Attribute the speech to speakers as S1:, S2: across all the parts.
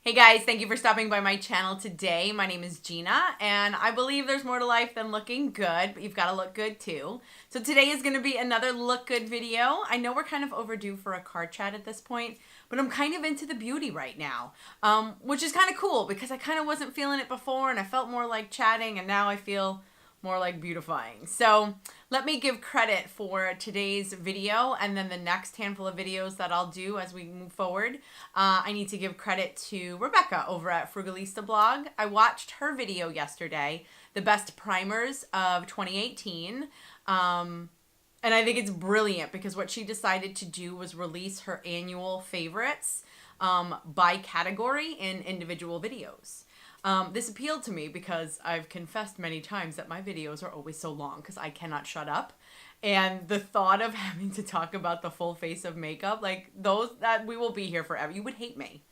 S1: Hey guys, thank you for stopping by my channel today. My name is Gina, and I believe there's more to life than looking good, but you've got to look good too. So today is going to be another look good video. I know we're kind of overdue for a car chat at this point, but I'm kind of into the beauty right now, which is kind of cool because I kind of wasn't feeling it before, and I felt more like chatting, and now I feel more like beautifying. So let me give credit for today's video and then the next handful of videos that I'll do as we move forward. I need to give credit to Rebecca over at Frugalista blog. I watched her video yesterday, the best primers of 2018. And I think it's brilliant because what she decided to do was release her annual favorites by category in individual videos. This appealed to me because I've confessed many times that my videos are always so long because I cannot shut up. And the thought of having to talk about the full face of makeup, like those, that we will be here forever. You would hate me.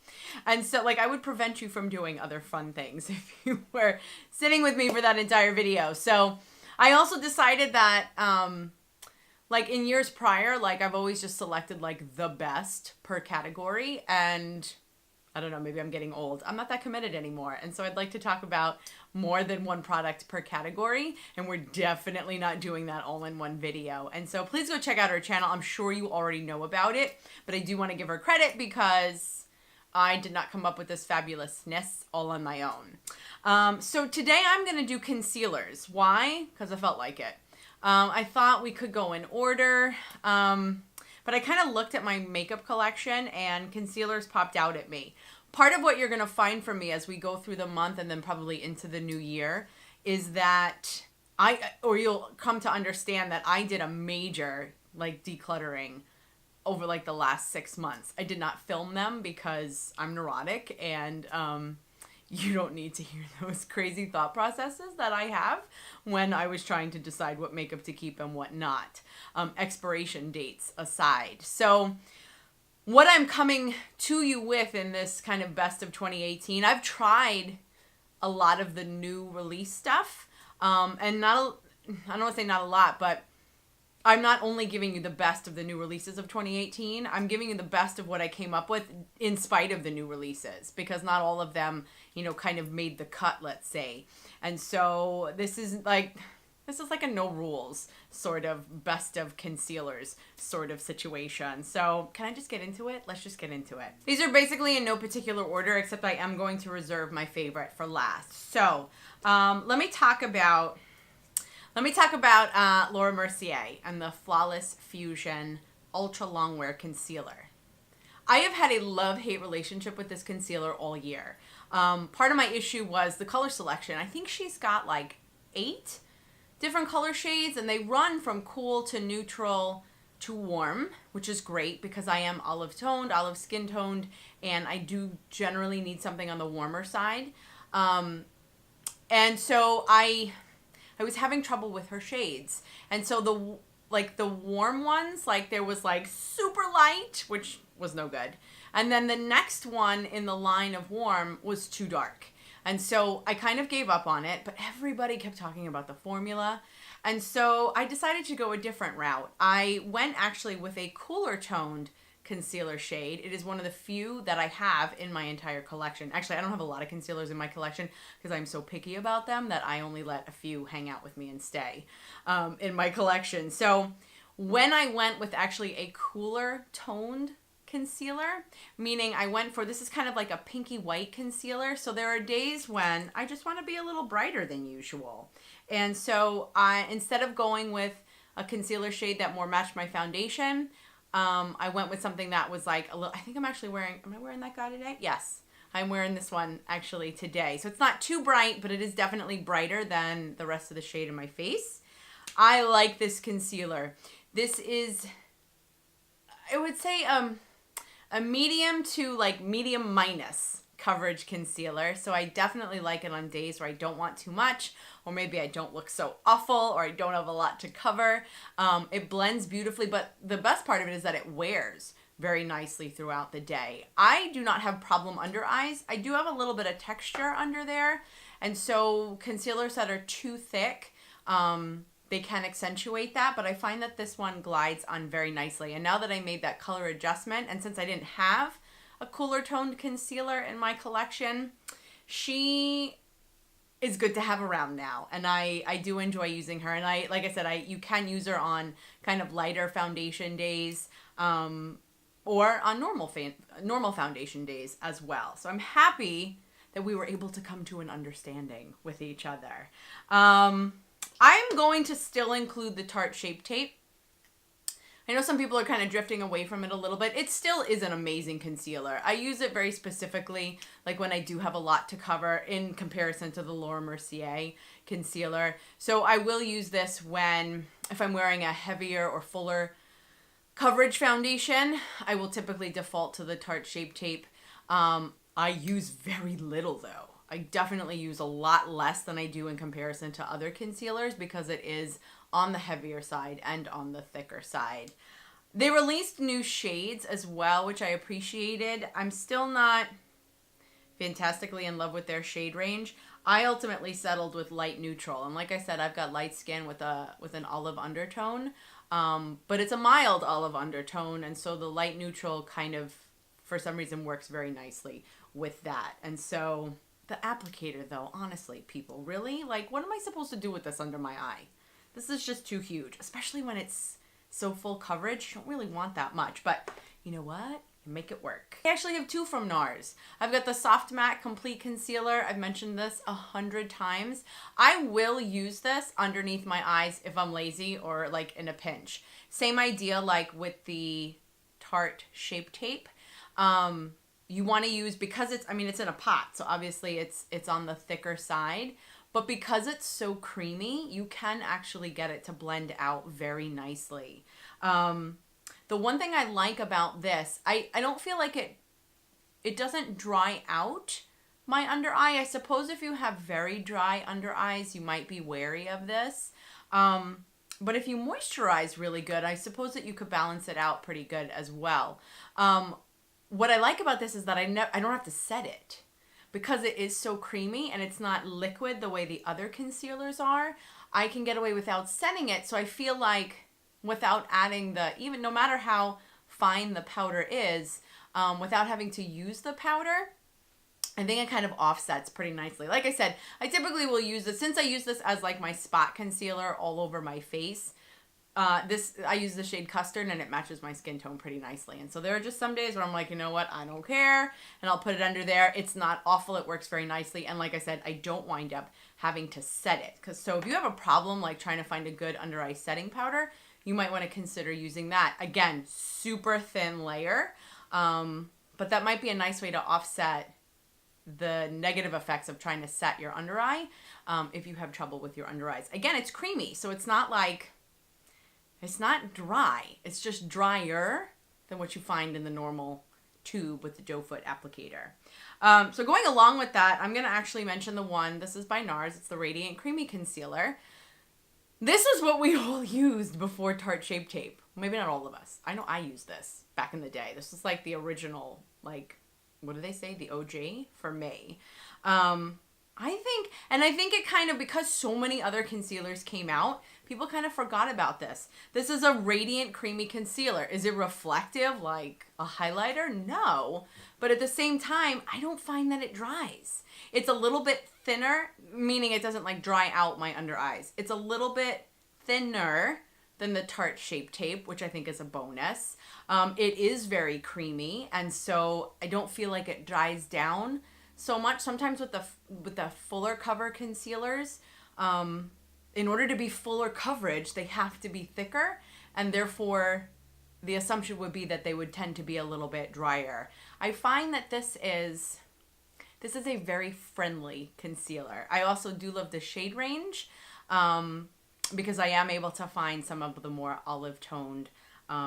S1: And so like I would prevent you from doing other fun things if you were sitting with me for that entire video. So I also decided that, like in years prior, like I've always just selected like the best per category, and I don't know, maybe I'm getting old. I'm not that committed anymore. And so I'd like to talk about more than one product per category. And we're definitely not doing that all in one video. And so please go check out her channel. I'm sure you already know about it, but I do want to give her credit because I did not come up with this fabulousness all on my own. So today I'm going to do concealers. Why? Because I felt like it. I thought we could go in order. But I kind of looked at my makeup collection and concealers popped out at me. Part of what you're going to find from me as we go through the month and then probably into the new year is that you'll come to understand that I did a major like decluttering over like the last 6 months. I did not film them because I'm neurotic, and you don't need to hear those crazy thought processes that I have when I was trying to decide what makeup to keep and what not, expiration dates aside. So what I'm coming to you with in this kind of best of 2018, I've tried a lot of the new release stuff, and I don't want to say not a lot, but I'm not only giving you the best of the new releases of 2018, I'm giving you the best of what I came up with in spite of the new releases, because not all of them, you know, kind of made the cut, let's say. And so this is like a no rules sort of best of concealers sort of situation. So can I just get into it? Let's just get into it. These are basically in no particular order, except I am going to reserve my favorite for last. So let me talk about Laura Mercier and the Flawless Fusion Ultra Longwear Concealer. I have had a love-hate relationship with this concealer all year. Part of my issue was the color selection. I think she's got like 8 different color shades, and they run from cool to neutral to warm, which is great because I am olive skin toned, and I do generally need something on the warmer side. And so I was having trouble with her shades. And so the warm ones, like there was like super light, which was no good. And then the next one in the line of warm was too dark. And so I kind of gave up on it, but everybody kept talking about the formula. And so I decided to go a different route. I went actually with a cooler toned concealer shade. It is one of the few that I have in my entire collection. Actually, I don't have a lot of concealers in my collection because I'm so picky about them that I only let a few hang out with me and stay in my collection. So when I went with actually a cooler toned concealer, meaning I went for, this is kind of like a pinky white concealer. So there are days when I just want to be a little brighter than usual. And so instead of going with a concealer shade that more matched my foundation, I went with something that was like a little, I think I'm actually wearing, am I wearing that guy today? Yes, I'm wearing this one actually today. So it's not too bright, but it is definitely brighter than the rest of the shade in my face. I like this concealer. This is, I would say, a medium to like medium minus coverage concealer. So I definitely like it on days where I don't want too much, or maybe I don't look so awful, or I don't have a lot to cover. It blends beautifully, but the best part of it is that it wears very nicely throughout the day. I do not have problem under eyes. I do have a little bit of texture under there. And so concealers that are too thick, they can accentuate that, but I find that this one glides on very nicely. And now that I made that color adjustment, and since I didn't have a cooler toned concealer in my collection. She is good to have around now, and I do enjoy using her. And like I said, you can use her on kind of lighter foundation days, or on normal foundation days as well. So I'm happy that we were able to come to an understanding with each other. I'm going to still include the Tarte Shape Tape. I know some people are kind of drifting away from it a little bit. It still is an amazing concealer. I use it very specifically, like when I do have a lot to cover in comparison to the Laura Mercier concealer. So I will use this if I'm wearing a heavier or fuller coverage foundation. I will typically default to the Tarte Shape Tape. I use very little though. I definitely use a lot less than I do in comparison to other concealers because it is on the heavier side and on the thicker side. They released new shades as well, which I appreciated. I'm still not fantastically in love with their shade range. I ultimately settled with light neutral. And like I said, I've got light skin with an olive undertone, but it's a mild olive undertone. And so the light neutral kind of, for some reason, works very nicely with that. And so the applicator though, honestly, people, really? Like, what am I supposed to do with this under my eye? This is just too huge, especially when it's so full coverage. You don't really want that much, but you know what? Make it work. I actually have two from Nars. I've got the Soft Matte Complete Concealer. I've mentioned this 100 times. I will use this underneath my eyes if I'm lazy or like in a pinch. Same idea like with the Tarte Shape Tape. You want to use, because it's in a pot, so obviously it's on the thicker side, but because it's so creamy, you can actually get it to blend out very nicely. The one thing I like about this, I don't feel like it doesn't dry out my under eye. I suppose if you have very dry under eyes, you might be wary of this. But if you moisturize really good, I suppose that you could balance it out pretty good as well. What I like about this is that I don't have to set it. Because it is so creamy and it's not liquid the way the other concealers are, I can get away without setting it. So I feel like without adding even no matter how fine the powder is, without having to use the powder, I think it kind of offsets pretty nicely. Like I said, I typically will use this, since I use this as like my spot concealer all over my face. I use the shade Custard and it matches my skin tone pretty nicely. And so there are just some days where I'm like, you know what, I don't care. And I'll put it under there. It's not awful. It works very nicely. And like I said, I don't wind up having to set it. So if you have a problem like trying to find a good under eye setting powder, you might want to consider using that. Again, super thin layer. But that might be a nice way to offset the negative effects of trying to set your under eye if you have trouble with your under eyes. Again, it's creamy. So it's not dry. It's just drier than what you find in the normal tube with the doe foot applicator. So going along with that, I'm going to actually mention this is by Nars. It's the Radiant Creamy Concealer. This is what we all used before Tarte Shape Tape. Maybe not all of us. I know I used this back in the day. This was like the original, like, what do they say? The OG for me. I think it kind of, because so many other concealers came out, people kind of forgot about this. This is a Radiant Creamy Concealer. Is it reflective like a highlighter? No. But at the same time, I don't find that it dries. It's a little bit thinner, meaning it doesn't like dry out my under eyes. It's a little bit thinner than the Tarte Shape Tape, which I think is a bonus. It is very creamy, and so I don't feel like it dries down so much. Sometimes with the fuller cover concealers, in order to be fuller coverage, they have to be thicker, and therefore the assumption would be that they would tend to be a little bit drier. I find that this is a very friendly concealer. I also do love the shade range because I am able to find some of the more olive toned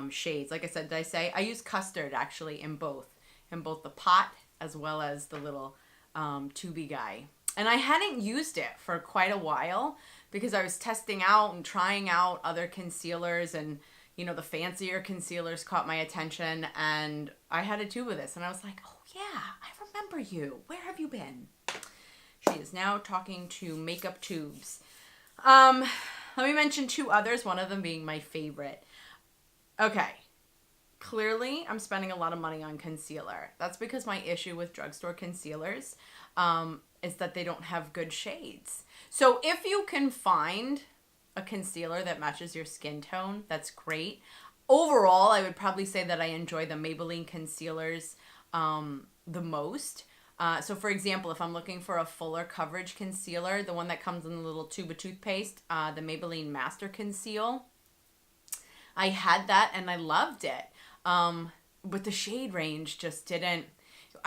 S1: shades. Like I said, I use Custard actually in both the pot as well as the little tubey guy. And I hadn't used it for quite a while because I was testing out and trying out other concealers, and the fancier concealers caught my attention, and I had a tube of this and I was like, oh yeah, I remember you. Where have you been? She is now talking to makeup tubes. Let me mention two others, one of them being my favorite. Okay. clearly I'm spending a lot of money on concealer. That's because my issue with drugstore concealers is that they don't have good shades. So if you can find a concealer that matches your skin tone, that's great. Overall, I would probably say that I enjoy the Maybelline concealers the most. So for example, if I'm looking for a fuller coverage concealer, the one that comes in the little tube of toothpaste, the Maybelline Master Conceal, I had that and I loved it. But the shade range just didn't,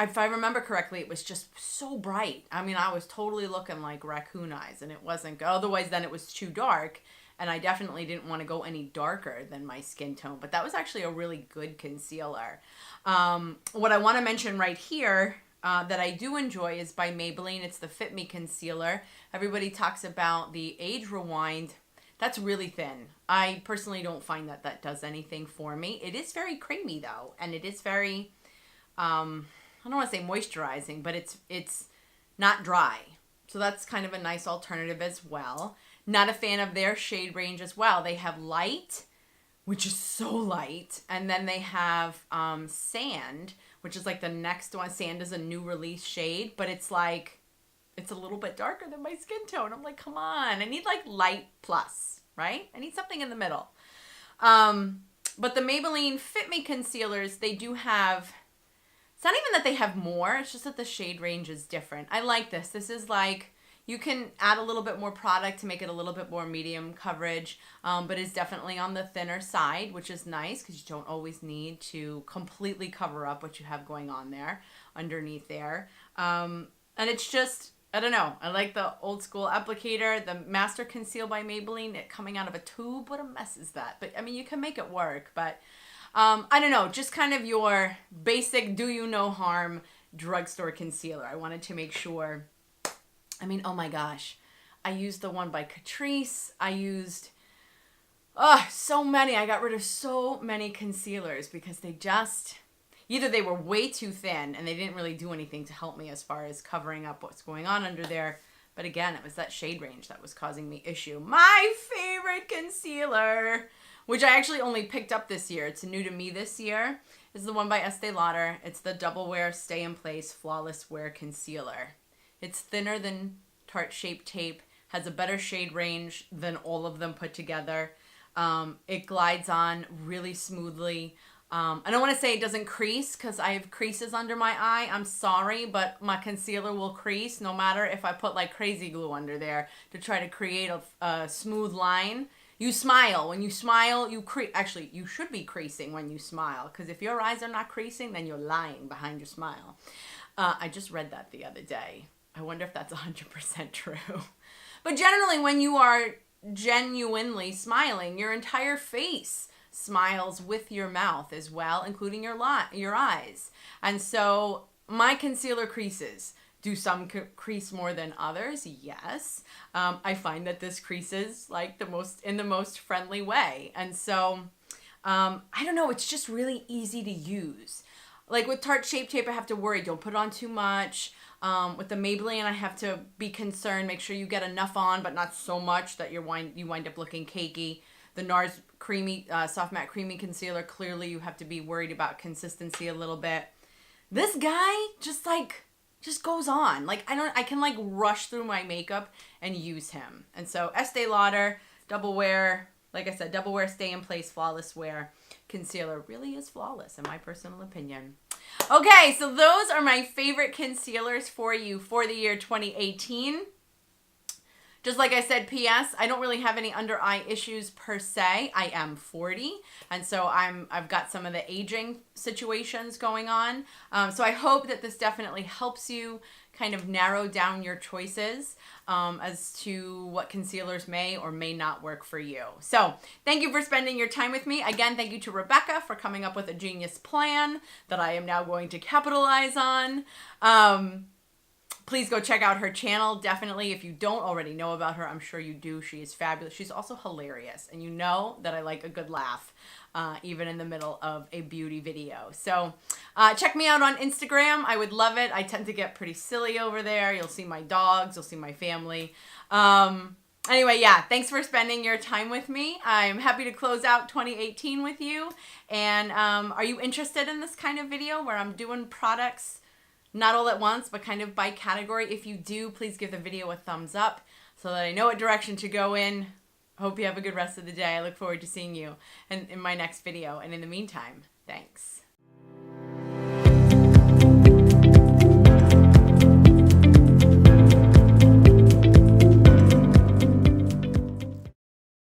S1: if I remember correctly, it was just so bright. I mean, I was totally looking like raccoon eyes, and it wasn't, otherwise then it was too dark, and I definitely didn't want to go any darker than my skin tone, but that was actually a really good concealer. What I want to mention right here that I do enjoy is by Maybelline. It's the Fit Me Concealer. Everybody talks about the Age Rewind. That's really thin. I personally don't find that that does anything for me. It is very creamy though, and it is very, I don't want to say moisturizing, but it's not dry. So that's kind of a nice alternative as well. Not a fan of their shade range as well. They have light, which is so light, and then they have sand, which is like the next one. Sand is a new release shade, but it's like, it's a little bit darker than my skin tone. I'm like, come on, I need like light plus, right? I need something in the middle. But the Maybelline Fit Me Concealers, they do have, it's not even that they have more, it's just that the shade range is different. I like this. This is like, you can add a little bit more product to make it a little bit more medium coverage, but it's definitely on the thinner side, which is nice because you don't always need to completely cover up what you have going on there, underneath there. And it's just, I don't know, I like the old school applicator, the Master Conceal by Maybelline, it coming out of a tube. What a mess is that? But I mean, you can make it work, but I don't know, just kind of your basic do you no harm drugstore concealer. I wanted to make sure. I mean, oh my gosh, I used the one by Catrice. I used so many. I got rid of so many concealers because they just, either they were way too thin and they didn't really do anything to help me as far as covering up what's going on under there. But again, it was that shade range that was causing me issue. My favorite concealer, which I actually only picked up this year, it's new to me this year, is the one by Estee Lauder. It's the Double Wear Stay in Place Flawless Wear Concealer. It's thinner than Tarte Shape Tape, has a better shade range than all of them put together. It glides on really smoothly. I don't want to say it doesn't crease because I have creases under my eye. I'm sorry, but my concealer will crease no matter if I put like crazy glue under there to try to create a smooth line. You smile. When you smile, you crease. Actually, you should be creasing when you smile because if your eyes are not creasing, then you're lying behind your smile. I just read that the other day. I wonder if that's 100% true. But generally, when you are genuinely smiling, your entire face smiles with your mouth as well, including your eyes. And so my concealer creases. Do some crease more than others? Yes. I find that this creases like in the most friendly way. And so, I don't know, it's just really easy to use. Like with Tarte Shape Tape, I have to worry, don't put on too much. With the Maybelline, I have to be concerned, make sure you get enough on, but not so much that you wind up looking cakey. The Nars creamy, soft matte creamy concealer, clearly you have to be worried about consistency a little bit. This guy just goes on. Like I can like rush through my makeup and use him. And so Estee Lauder Double Wear, like I said, Double Wear Stay in Place Flawless Wear Concealer really is flawless in my personal opinion. Okay, so those are my favorite concealers for you for the year 2018. Just like I said, P.S., I don't really have any under eye issues per se. I am 40, and so I've got some of the aging situations going on. So I hope that this definitely helps you kind of narrow down your choices as to what concealers may or may not work for you. So thank you for spending your time with me. Again, thank you to Rebecca for coming up with a genius plan that I am now going to capitalize on. Please go check out her channel. Definitely, if you don't already know about her, I'm sure you do. She is fabulous. She's also hilarious. And you know that I like a good laugh, even in the middle of a beauty video. So check me out on Instagram. I would love it. I tend to get pretty silly over there. You'll see my dogs. You'll see my family. Anyway, yeah, thanks for spending your time with me. I'm happy to close out 2018 with you. And are you interested in this kind of video where I'm doing products not all at once, but kind of by category? If you do, please give the video a thumbs up so that I know what direction to go in. Hope you have a good rest of the day. I look forward to seeing you in my next video. And in the meantime, thanks.